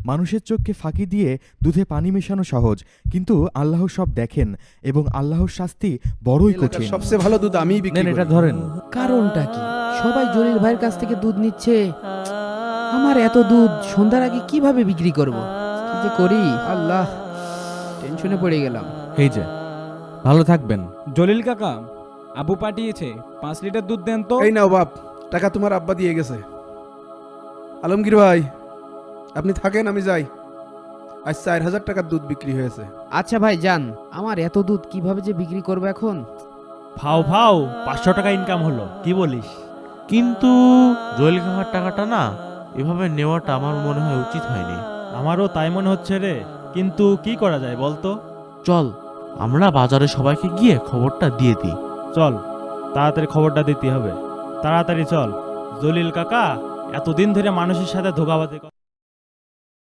মানুষের চোখকে ফাঁকি দিয়ে দুধে পানি মেশানো সহজ, কিন্তু আল্লাহ সব দেখেন এবং আল্লাহর শাস্তি বড়ই এলাকার কঠিন। সবচেয়ে ভালো দুধ আমিই বিক্রি নেন করি। এটা ধরেন। কারণটা কি? সবাই জলিল ভাইয়ের কাছ থেকে দুধ নিচ্ছে, আমার এত দুধ সন্ধ্যার আগে কিভাবে বিক্রি করব? কি যে করি আল্লাহ, টেনশনে পড়ে গেলাম। এই যে, ভালো থাকবেন। জলিল কাকা, আবু পাঠিয়েছে 5 লিটার দুধ দেন তো। এই নাও বাপ, টাকা তোমার আব্বা দিয়ে গেছে। আলমগীর ভাই, আপনি থাকেন, আমি যাই। আজ 4000 টাকার দুধ বিক্রি হয়েছে। আচ্ছা ভাই যান, আমার এত দুধ কিভাবে যে বিক্রি করবো এখন? ফাও ফাও 500 টাকা ইনকাম হলো, কি বলিস? কিন্তু জয়েল কাকার টাকাটা না এভাবে নেওয়াটা আমার মনে হয় উচিত হয়নি। আমারও তাই মনে হচ্ছে রে, কিন্তু কি করা যায় বলতো? চল আমরা বাজারে সবাইকে গিয়ে খবরটা দিয়ে দিই। চল, তাড়াতাড়ি খবরটা দিতে হবে। তাড়াতাড়ি চল। জলিল কাকা এতদিন ধরে মানুষের সাথে ধোঁকাবাজি করে।